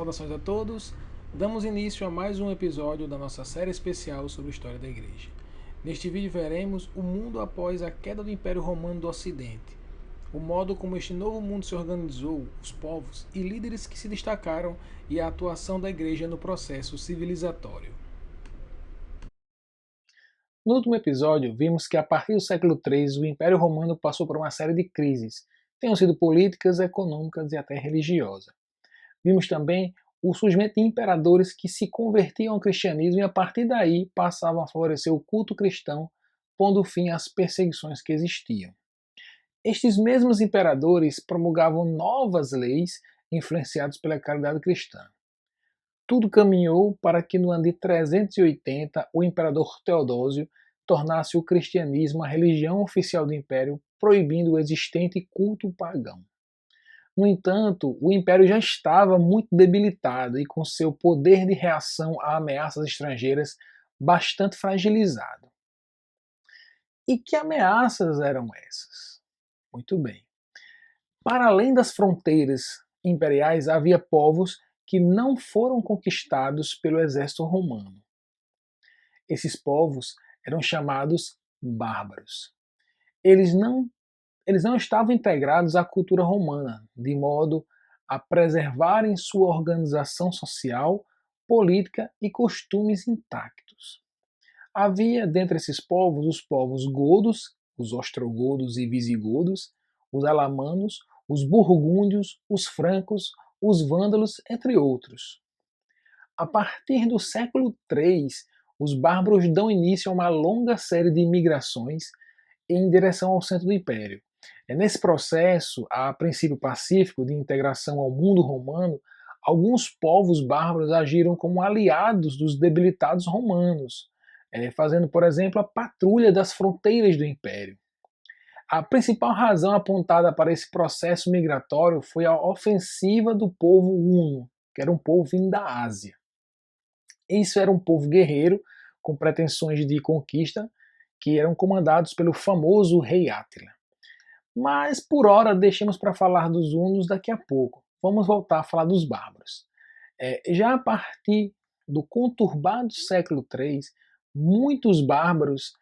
Saudações a todos. Damos início a mais um episódio da nossa série especial sobre a história da Igreja. Neste vídeo veremos o mundo após a queda do Império Romano do Ocidente, o modo como este novo mundo se organizou, os povos e líderes que se destacaram e a atuação da Igreja no processo civilizatório. No último episódio, vimos que a partir do século III o Império Romano passou por uma série de crises, tenham sido políticas, econômicas e até religiosas. Vimos também o surgimento de imperadores que se convertiam ao cristianismo e a partir daí passavam a favorecer o culto cristão, pondo fim às perseguições que existiam. Estes mesmos imperadores promulgavam novas leis influenciadas pela caridade cristã. Tudo caminhou para que no ano de 380 o imperador Teodósio tornasse o cristianismo a religião oficial do império, proibindo o existente culto pagão. No entanto, o império já estava muito debilitado e com seu poder de reação a ameaças estrangeiras bastante fragilizado. E que ameaças eram essas? Muito bem. Para além das fronteiras imperiais, havia povos que não foram conquistados pelo exército romano. Esses povos eram chamados bárbaros. Eles não estavam integrados à cultura romana, de modo a preservarem sua organização social, política e costumes intactos. Havia dentre esses povos os povos godos, os ostrogodos e visigodos, os alamanos, os burgúndios, os francos, os vândalos, entre outros. A partir do século III, os bárbaros dão início a uma longa série de migrações em direção ao centro do império. Nesse processo, a princípio pacífico de integração ao mundo romano, alguns povos bárbaros agiram como aliados dos debilitados romanos, fazendo, por exemplo, a patrulha das fronteiras do império. A principal razão apontada para esse processo migratório foi a ofensiva do povo huno, que era um povo vindo da Ásia. Isso era um povo guerreiro, com pretensões de conquista, que eram comandados pelo famoso rei Átila. Mas por hora deixemos para falar dos hunos daqui a pouco. Vamos voltar a falar dos bárbaros. Já a partir do conturbado século III, muitos bárbaros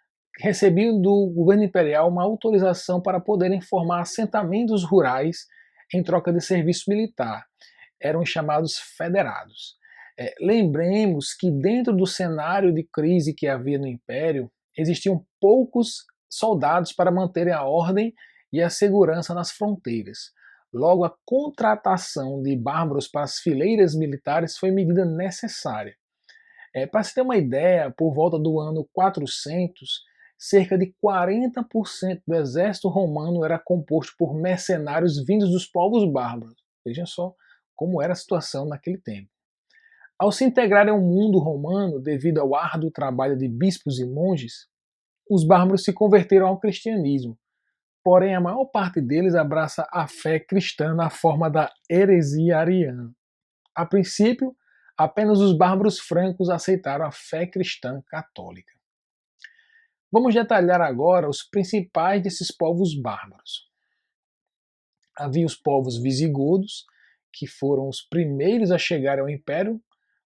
recebiam do governo imperial uma autorização para poderem formar assentamentos rurais em troca de serviço militar. Eram chamados federados. Lembremos que dentro do cenário de crise que havia no Império, existiam poucos soldados para manterem a ordem e a segurança nas fronteiras. Logo, a contratação de bárbaros para as fileiras militares foi medida necessária. Para se ter uma ideia, por volta do ano 400, cerca de 40% do exército romano era composto por mercenários vindos dos povos bárbaros. Vejam só como era a situação naquele tempo. Ao se integrarem ao mundo romano, devido ao árduo trabalho de bispos e monges, os bárbaros se converteram ao cristianismo. Porém, a maior parte deles abraça a fé cristã na forma da heresia ariana. A princípio, apenas os bárbaros francos aceitaram a fé cristã católica. Vamos detalhar agora os principais desses povos bárbaros. Havia os povos visigodos, que foram os primeiros a chegar ao Império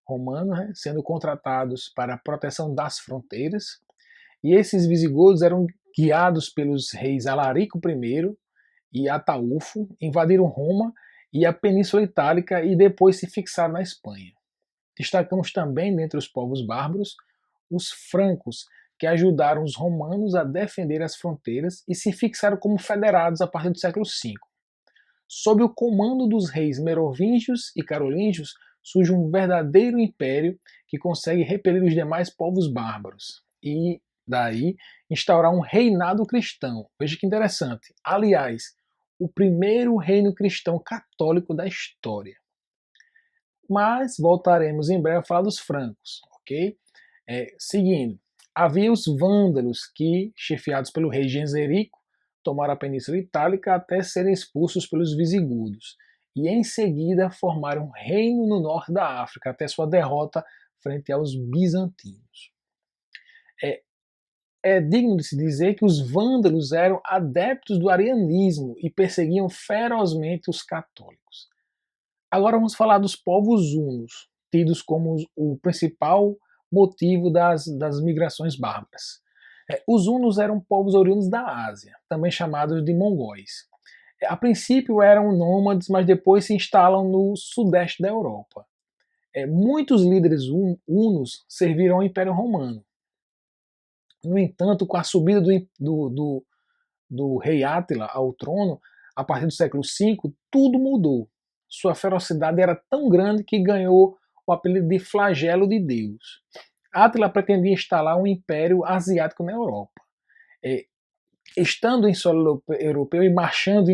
Romano, sendo contratados para a proteção das fronteiras. E esses visigodos eram guiados pelos reis Alarico I e Ataúfo, invadiram Roma e a Península Itálica e depois se fixaram na Espanha. Destacamos também, dentre os povos bárbaros, os francos, que ajudaram os romanos a defender as fronteiras e se fixaram como federados a partir do século V. Sob o comando dos reis merovingios e carolíngios, surge um verdadeiro império que consegue repelir os demais povos bárbaros e, daí, instaurar um reinado cristão. Veja que interessante. Aliás, o primeiro reino cristão católico da história. Mas voltaremos em breve a falar dos francos, ok? Seguindo, havia os vândalos que, chefiados pelo rei Genserico, tomaram a Península Itálica até serem expulsos pelos visigodos e em seguida formaram um reino no norte da África até sua derrota frente aos bizantinos. É digno de se dizer que os vândalos eram adeptos do arianismo e perseguiam ferozmente os católicos. Agora vamos falar dos povos hunos, tidos como o principal motivo das migrações bárbaras. Os hunos eram povos oriundos da Ásia, também chamados de mongóis. A princípio eram nômades, mas depois se instalam no sudeste da Europa. Muitos líderes hunos serviram ao Império Romano. No entanto, com a subida do rei Átila ao trono, a partir do século V, tudo mudou. Sua ferocidade era tão grande que ganhou o apelido de Flagelo de Deus. Átila pretendia instalar um império asiático na Europa. Estando em solo europeu e marchando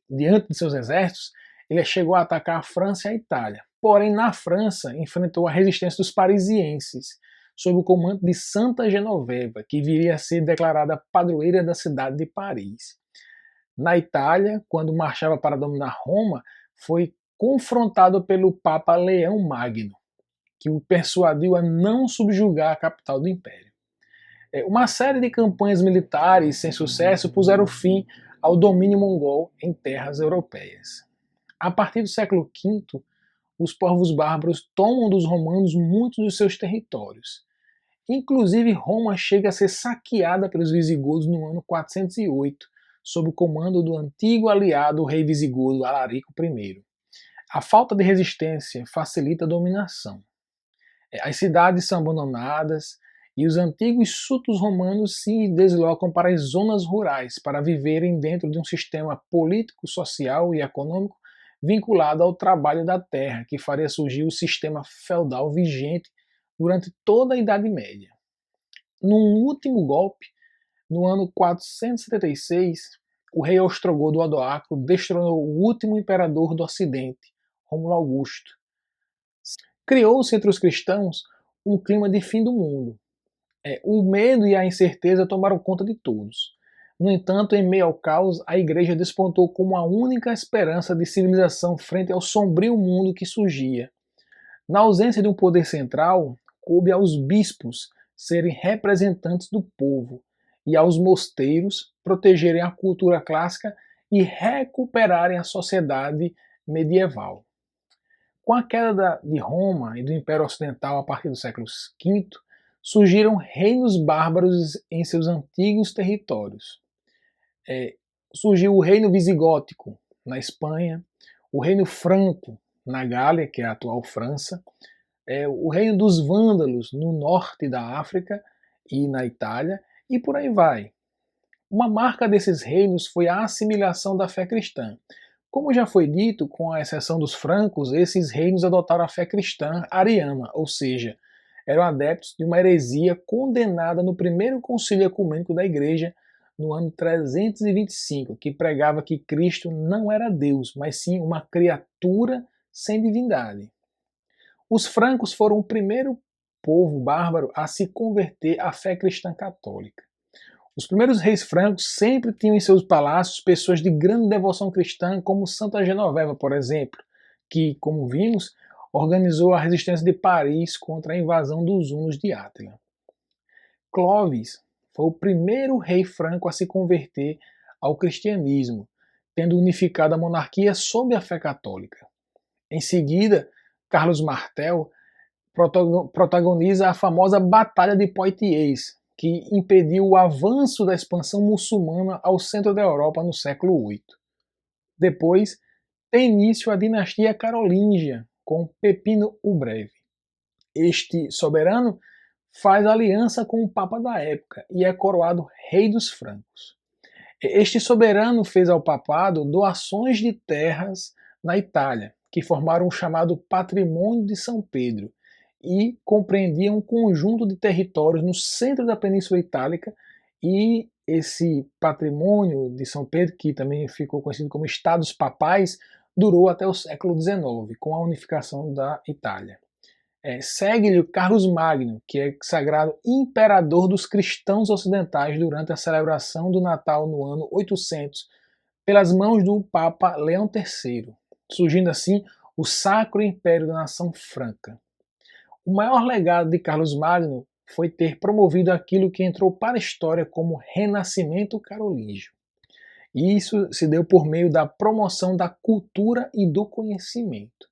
diante de seus exércitos, ele chegou a atacar a França e a Itália. Porém, na França, enfrentou a resistência dos parisienses, sob o comando de Santa Genoveva, que viria a ser declarada padroeira da cidade de Paris. Na Itália, quando marchava para dominar Roma, foi confrontado pelo Papa Leão Magno, que o persuadiu a não subjugar a capital do império. Uma série de campanhas militares sem sucesso puseram fim ao domínio mongol em terras europeias. A partir do século V, os povos bárbaros tomam dos romanos muitos dos seus territórios. Inclusive, Roma chega a ser saqueada pelos visigodos no ano 408, sob o comando do antigo aliado o rei visigodo Alarico I. A falta de resistência facilita a dominação. As cidades são abandonadas e os antigos súditos romanos se deslocam para as zonas rurais para viverem dentro de um sistema político, social e econômico vinculado ao trabalho da terra, que faria surgir o sistema feudal vigente durante toda a Idade Média. Num último golpe, no ano 476, o rei ostrogodo Odoacro destronou o último imperador do Ocidente, Rômulo Augusto. Criou-se entre os cristãos um clima de fim do mundo. O medo e a incerteza tomaram conta de todos. No entanto, em meio ao caos, a igreja despontou como a única esperança de civilização frente ao sombrio mundo que surgia. Na ausência de um poder central, coube aos bispos serem representantes do povo e aos mosteiros protegerem a cultura clássica e recuperarem a sociedade medieval. Com a queda de Roma e do Império Ocidental a partir do século V, surgiram reinos bárbaros em seus antigos territórios. Surgiu o reino visigótico na Espanha, o reino franco na Gália, que é a atual França, o reino dos vândalos no norte da África e na Itália, e por aí vai. Uma marca desses reinos foi a assimilação da fé cristã. Como já foi dito, com a exceção dos francos, esses reinos adotaram a fé cristã ariana, ou seja, eram adeptos de uma heresia condenada no primeiro concílio ecumênico da Igreja, no ano 325, que pregava que Cristo não era Deus, mas sim uma criatura sem divindade. Os francos foram o primeiro povo bárbaro a se converter à fé cristã católica. Os primeiros reis francos sempre tinham em seus palácios pessoas de grande devoção cristã, como Santa Genoveva, por exemplo, que, como vimos, organizou a resistência de Paris contra a invasão dos hunos de Átila. Clovis foi o primeiro rei franco a se converter ao cristianismo, tendo unificado a monarquia sob a fé católica. Em seguida, Carlos Martel protagoniza a famosa Batalha de Poitiers, que impediu o avanço da expansão muçulmana ao centro da Europa no século VIII. Depois, tem início a dinastia carolíngia, com Pepino o Breve. Este soberano faz aliança com o Papa da época e é coroado rei dos francos. Este soberano fez ao papado doações de terras na Itália, que formaram o chamado Patrimônio de São Pedro, e compreendiam um conjunto de territórios no centro da Península Itálica, e esse patrimônio de São Pedro, que também ficou conhecido como Estados Papais, durou até o século XIX, com a unificação da Itália. Segue-lhe Carlos Magno, que é sagrado imperador dos cristãos ocidentais durante a celebração do Natal no ano 800, pelas mãos do Papa Leão III, surgindo assim o Sacro Império da Nação Franca. O maior legado de Carlos Magno foi ter promovido aquilo que entrou para a história como Renascimento Carolíngio. E isso se deu por meio da promoção da cultura e do conhecimento.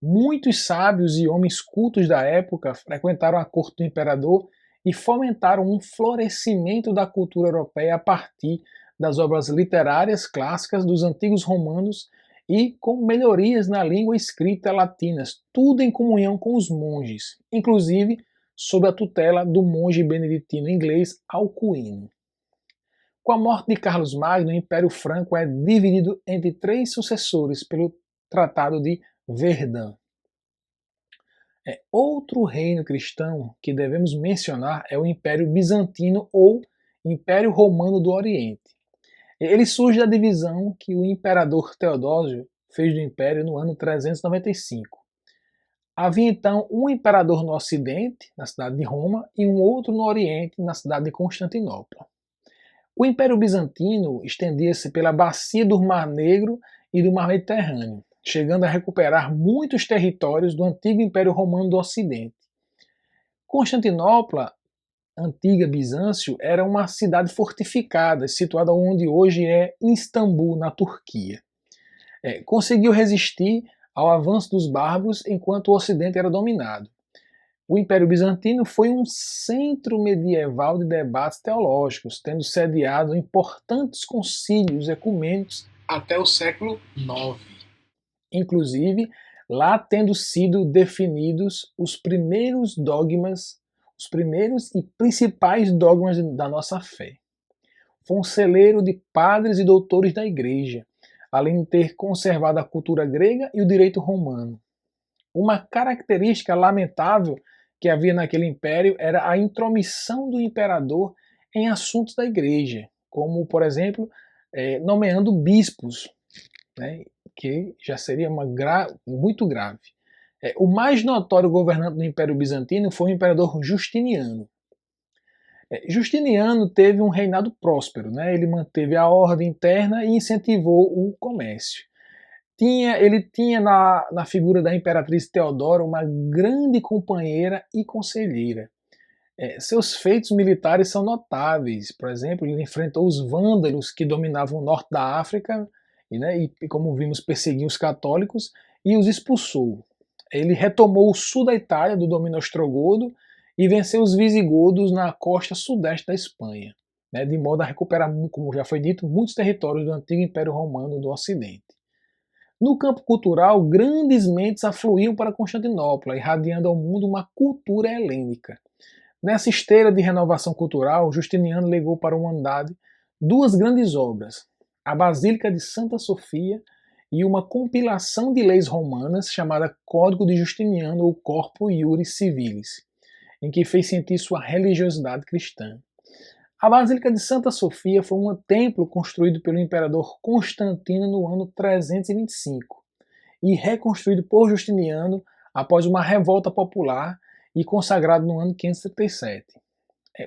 Muitos sábios e homens cultos da época frequentaram a corte do imperador e fomentaram um florescimento da cultura europeia a partir das obras literárias clássicas dos antigos romanos e com melhorias na língua escrita latinas, tudo em comunhão com os monges, inclusive sob a tutela do monge beneditino inglês Alcuino. Com a morte de Carlos Magno, o Império Franco é dividido entre 3 sucessores pelo Tratado de Verdun. Outro reino cristão que devemos mencionar é o Império Bizantino ou Império Romano do Oriente. Ele surge da divisão que o imperador Teodósio fez do Império no ano 395. Havia então um imperador no Ocidente, na cidade de Roma, e um outro no Oriente, na cidade de Constantinopla. O Império Bizantino estendia-se pela bacia do Mar Negro e do Mar Mediterrâneo, chegando a recuperar muitos territórios do antigo Império Romano do Ocidente. Constantinopla, antiga Bizâncio, era uma cidade fortificada, situada onde hoje é Istambul, na Turquia. Conseguiu resistir ao avanço dos bárbaros enquanto o Ocidente era dominado. O Império Bizantino foi um centro medieval de debates teológicos, tendo sediado importantes concílios ecumênicos até o século IX. Inclusive, lá tendo sido definidos os primeiros dogmas, os primeiros e principais dogmas da nossa fé. Foi um celeiro de padres e doutores da Igreja, além de ter conservado a cultura grega e o direito romano. Uma característica lamentável que havia naquele império era a intromissão do imperador em assuntos da igreja, como, por exemplo, nomeando bispos, né, que já seria muito grave. O mais notório governante do Império Bizantino foi o imperador Justiniano. Justiniano teve um reinado próspero, né? Ele manteve a ordem interna e incentivou o comércio. Ele tinha na figura da imperatriz Teodora uma grande companheira e conselheira. Seus feitos militares são notáveis. Por exemplo, ele enfrentou os vândalos que dominavam o norte da África e como vimos, perseguiam os católicos e os expulsou. Ele retomou o sul da Itália do domínio ostrogodo e venceu os visigodos na costa sudeste da Espanha, de modo a recuperar, como já foi dito, muitos territórios do antigo Império Romano do Ocidente. No campo cultural, grandes mentes afluíam para Constantinopla, irradiando ao mundo uma cultura helênica. Nessa esteira de renovação cultural, Justiniano legou para a humanidade 2 grandes obras, a Basílica de Santa Sofia e uma compilação de leis romanas chamada Código de Justiniano ou Corpus Iuris Civilis, em que fez sentir sua religiosidade cristã. A Basílica de Santa Sofia foi um templo construído pelo imperador Constantino no ano 325 e reconstruído por Justiniano após uma revolta popular e consagrado no ano 537.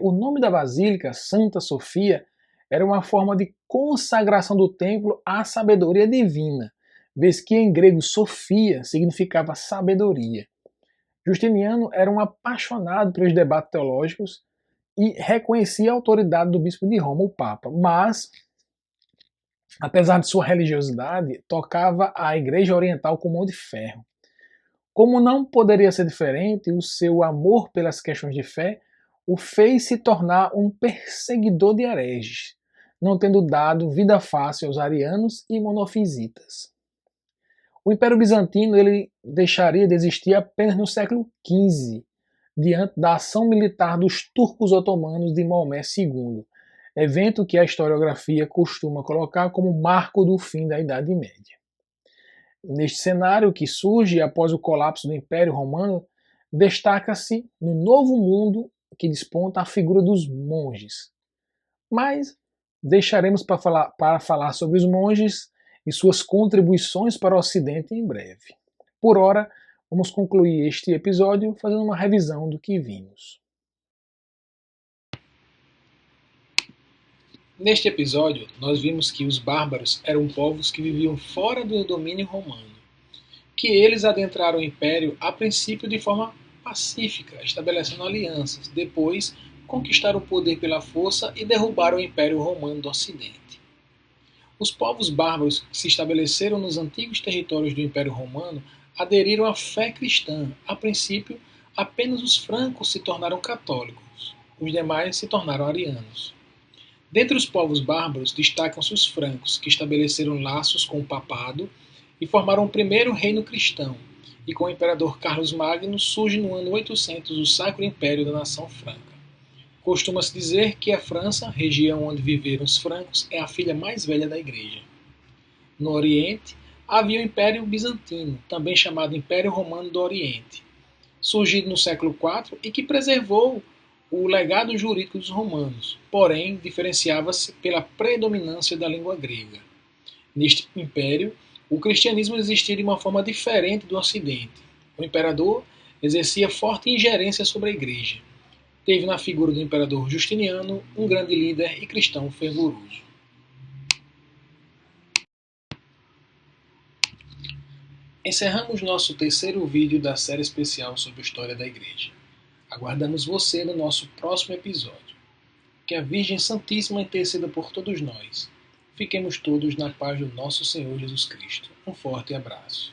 O nome da Basílica, Santa Sofia, era uma forma de consagração do templo à sabedoria divina, vez que em grego Sofia significava sabedoria. Justiniano era um apaixonado pelos debates teológicos e reconhecia a autoridade do bispo de Roma, o Papa, mas, apesar de sua religiosidade, tocava a Igreja Oriental com mão de ferro. Como não poderia ser diferente, o seu amor pelas questões de fé o fez se tornar um perseguidor de hereges, não tendo dado vida fácil aos arianos e monofisitas. O Império Bizantino ele deixaria de existir apenas no século XV, diante da ação militar dos turcos otomanos de Maomé II, evento que a historiografia costuma colocar como marco do fim da Idade Média. Neste cenário que surge após o colapso do Império Romano, destaca-se no Novo Mundo que desponta a figura dos monges. Mas deixaremos para falar sobre os monges e suas contribuições para o Ocidente em breve. Por ora, vamos concluir este episódio fazendo uma revisão do que vimos. Neste episódio, nós vimos que os bárbaros eram povos que viviam fora do domínio romano, que eles adentraram o Império a princípio de forma pacífica, estabelecendo alianças, depois conquistaram o poder pela força e derrubaram o Império Romano do Ocidente. Os povos bárbaros que se estabeleceram nos antigos territórios do Império Romano aderiram à fé cristã. A princípio, apenas os francos se tornaram católicos, os demais se tornaram arianos. Dentre os povos bárbaros, destacam-se os francos, que estabeleceram laços com o papado e formaram o primeiro reino cristão, e com o imperador Carlos Magno surge no ano 800 o Sacro Império da Nação Franca. Costuma-se dizer que a França, região onde viveram os francos, é a filha mais velha da Igreja. No Oriente, havia o Império Bizantino, também chamado Império Romano do Oriente, surgido no século IV e que preservou o legado jurídico dos romanos, porém diferenciava-se pela predominância da língua grega. Neste império, o cristianismo existia de uma forma diferente do Ocidente. O imperador exercia forte ingerência sobre a Igreja. Teve na figura do imperador Justiniano um grande líder e cristão fervoroso. Encerramos nosso terceiro vídeo da série especial sobre a história da Igreja. Aguardamos você no nosso próximo episódio. Que a Virgem Santíssima interceda por todos nós. Fiquemos todos na paz do nosso Senhor Jesus Cristo. Um forte abraço.